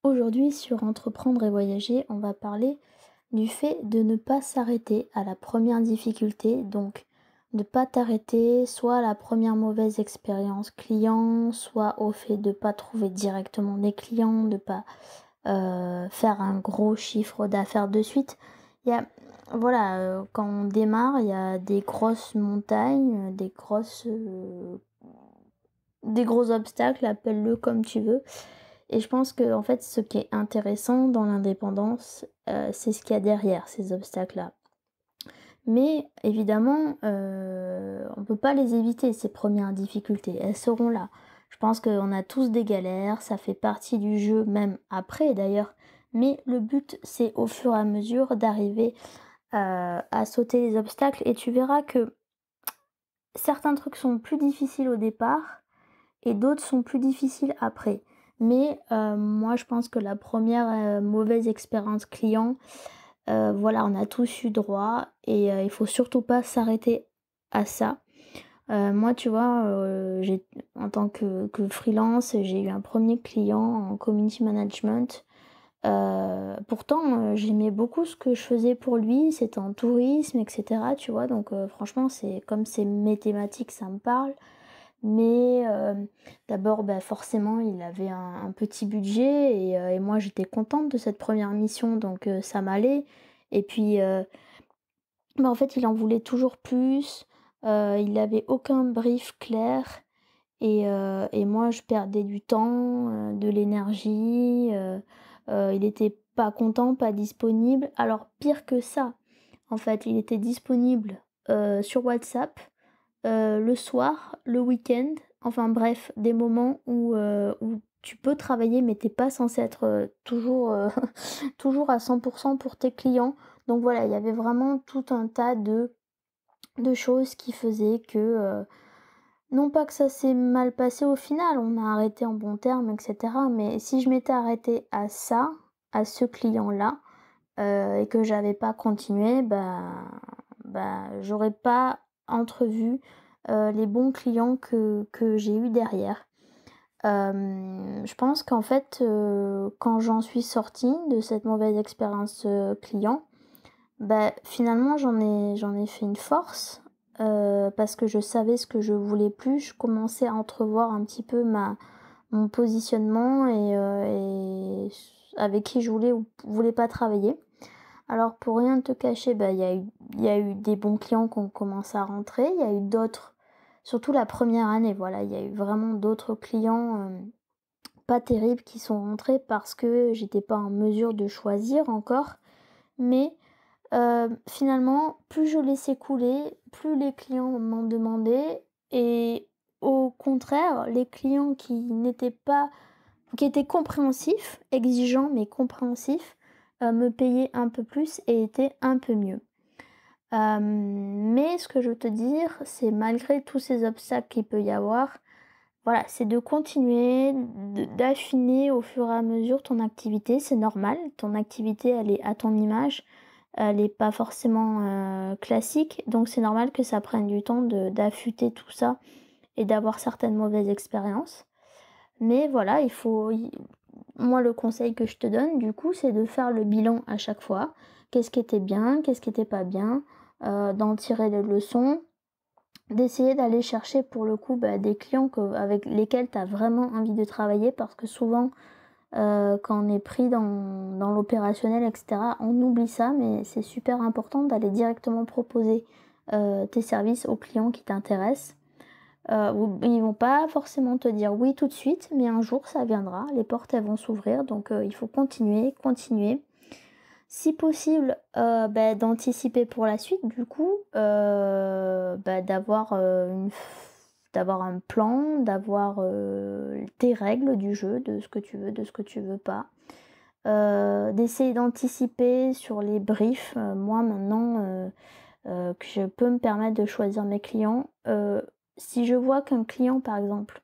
Aujourd'hui, sur Entreprendre et voyager, on va parler du fait de ne pas s'arrêter à la première difficulté. Donc, ne pas t'arrêter soit à la première mauvaise expérience client, soit au fait de ne pas trouver directement des clients, de pas faire un gros chiffre d'affaires de suite. Il y a, voilà, quand on démarre, il y a des grosses montagnes, des gros obstacles, appelle-le comme tu veux. Et je pense que en fait, ce qui est intéressant dans l'indépendance, c'est ce qu'il y a derrière ces obstacles-là. Mais évidemment, on peut pas les éviter ces premières difficultés, elles seront là. Je pense qu'on a tous des galères, ça fait partie du jeu, même après d'ailleurs. Mais le but, c'est au fur et à mesure d'arriver, à sauter les obstacles et tu verras que certains trucs sont plus difficiles au départ et d'autres sont plus difficiles après. Mais moi je pense que la première mauvaise expérience client, voilà, on a tous eu droit et il faut surtout pas s'arrêter à ça. Moi, tu vois, j'ai en tant que freelance, j'ai eu un premier client en community management. Pourtant, j'aimais beaucoup ce que je faisais pour lui, c'était en tourisme et cetera, tu vois? Donc franchement, c'est comme c'est mes thématiques, ça me parle. Mais d'abord, bah, forcément, il avait un petit budget et moi, j'étais contente de cette première mission donc ça m'allait et puis, bah, en fait, il en voulait toujours plus, il avait aucun brief clair et moi, je perdais du temps, de l'énergie, il était pas content, pas disponible. Alors pire que ça, en fait, il était disponible, sur WhatsApp, le soir, le week-end, enfin bref, des moments où tu peux travailler mais tu pas censé être, toujours, toujours à 100 pour tes clients. Donc voilà, il y avait vraiment tout un tas de choses qui faisaient que, non pas que ça s'est mal passé au final, on a arrêté en bons termes et cetera, mais si je m'étais arrêtée à ça, à ce client-là, et que j'avais pas continué, j'aurais pas entrevu, les bons clients que j'ai eu derrière. Je pense qu'en fait, quand j'en suis sortie de cette mauvaise expérience, client, bah, finalement j'en ai fait une force, parce que je savais ce que je voulais plus. Je commençais à entrevoir un petit peu mon positionnement et avec qui je voulais ou voulais pas travailler. Alors pour rien te cacher, bah, il y a eu des bons clients qui ont commencé à rentrer, il y a eu d'autres surtout la première année, voilà, il y a eu vraiment d'autres clients, pas terribles qui sont rentrés parce que j'étais pas en mesure de choisir encore. Mais, finalement, plus je laissais couler, plus les clients m'en demandaient et au contraire, les clients qui étaient compréhensifs, exigeants mais compréhensifs, me payaient un peu plus et étaient un peu mieux. Mais ce que je veux te dire, c'est malgré tous ces obstacles qu'il peut y avoir, voilà, c'est de continuer, d'affiner au fur et à mesure ton activité. C'est normal, ton activité, elle est à ton image, elle est pas forcément, classique, donc c'est normal que ça prenne du temps de d'affûter tout ça et d'avoir certaines mauvaises expériences. Mais voilà, il faut i moi, le conseil que je te donne, du coup, c'est de faire le bilan à chaque fois. Qu'est-ce qui était bien? Qu'est-ce qui était pas bien? D'en tirer les leçons, d'essayer d'aller chercher pour le coup, bah, des clients avec lesquels tu as vraiment envie de travailler parce que souvent, quand on est pris dans l'opérationnel et cetera, on oublie ça, mais c'est super important d'aller directement proposer, tes services aux clients qui t'intéressent. Ou ils vont pas forcément te dire oui tout de suite, mais un jour ça viendra, les portes elles vont s'ouvrir donc il faut continuer, continuer. Si possible, d'anticiper pour la suite du coup, d'avoir un plan, d'avoir, tes règles du jeu, de ce que tu veux, de ce que tu veux pas. D'essayer d'anticiper sur les briefs, moi maintenant, que je peux me permettre de choisir mes clients, si je vois qu'un client par exemple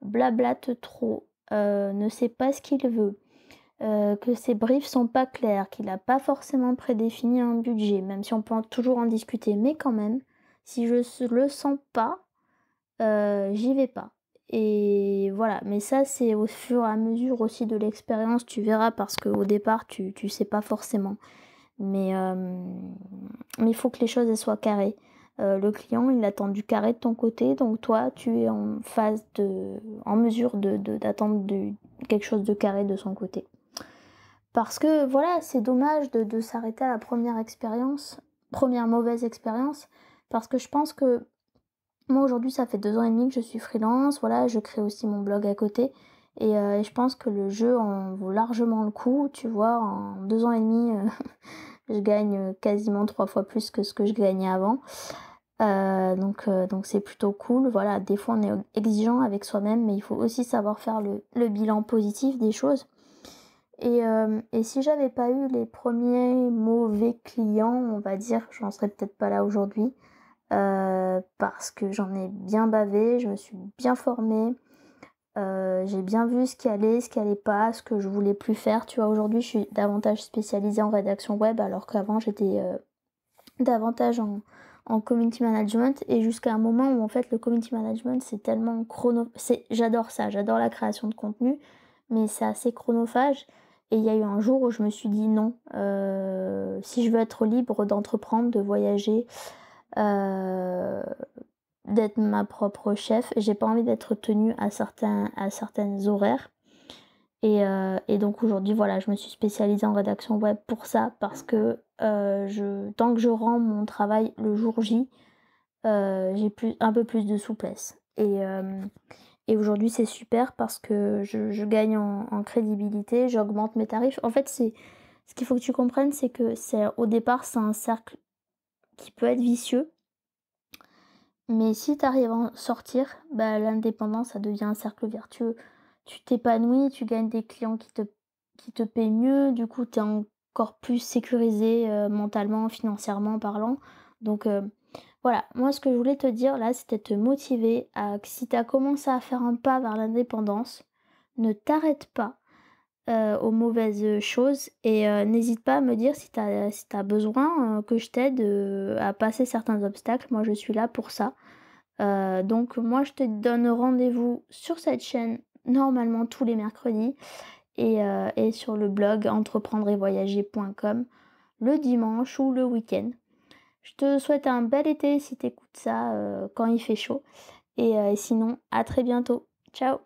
blablate trop, ne sait pas ce qu'il veut, que ses briefs sont pas clairs, qu'il a pas forcément prédéfini un budget, même si on peut toujours en discuter, mais quand même, si je le sens pas, j'y vais pas et voilà. Mais ça, c'est au fur et à mesure aussi de l'expérience, tu verras, parce qu'au départ, tu sais pas forcément. Mais il faut que les choses, elles soient carrées. Le client, il attend du carré de ton côté, donc toi, tu es en mesure d'attendre quelque chose de carré de son côté. Parce que voilà, c'est dommage de s'arrêter à la première mauvaise expérience, parce que je pense que moi aujourd'hui ça fait 2 ans et demi que je suis freelance, voilà, je crée aussi mon blog à côté et je pense que le jeu en vaut largement le coup, tu vois? En 2 ans et demi, je gagne, quasiment 3 fois plus que ce que je gagnais avant. Donc c'est plutôt cool. Voilà, des fois on est exigeant avec soi-même, mais il faut aussi savoir faire le bilan positif des choses. Et si j'avais pas eu les premiers mauvais clients, on va dire, j'en serais peut-être pas là aujourd'hui, parce que j'en ai bien bavé, je me suis bien formée, j'ai bien vu ce qui allait pas, ce que je voulais plus faire. Tu vois? Aujourd'hui, je suis davantage spécialisée en rédaction web, alors qu'avant j'étais, davantage en community management, et jusqu'à un moment où en fait le community management c'est tellement j'adore ça, j'adore la création de contenu, mais c'est assez chronophage, et il y a eu un jour où je me suis dit: «Non, si je veux être libre d'entreprendre, de voyager, heu, d'être ma propre chef, j'ai pas envie d'être tenue à certaines horaires». Et donc aujourd'hui, voilà, je me suis spécialisée en rédaction web pour ça, parce que, tant que je rends mon travail le jour J, j'ai un peu plus de souplesse. Et aujourd'hui, c'est super parce que je gagne en crédibilité, j'augmente mes tarifs. En fait, ce qu'il faut que tu comprennes, c'est que au départ, c'est un cercle qui peut être vicieux, mais si tu arrives à en sortir, bah, l'indépendance, ça devient un cercle vertueux. Tu t'épanouis, tu gagnes des clients qui te payent mieux, du coup, tu es encore plus sécurisé, mentalement, financièrement parlant. Donc voilà, moi, ce que je voulais te dire là, c'était te motiver à que si tu as commencé à faire un pas vers l'indépendance, ne t'arrête pas aux mauvaises choses, et n'hésite pas à me dire si tu besoin, que je t'aide, à passer certains obstacles. Moi, je suis là pour ça. Donc moi, je te donne rendez-vous sur cette chaîne, normalement tous les mercredis, et sur le blog entreprendre-et-voyager.com le dimanche ou le week-end. Je te souhaite un bel été si tu écoutes ça, quand il fait chaud, et sinon à très bientôt. Ciao!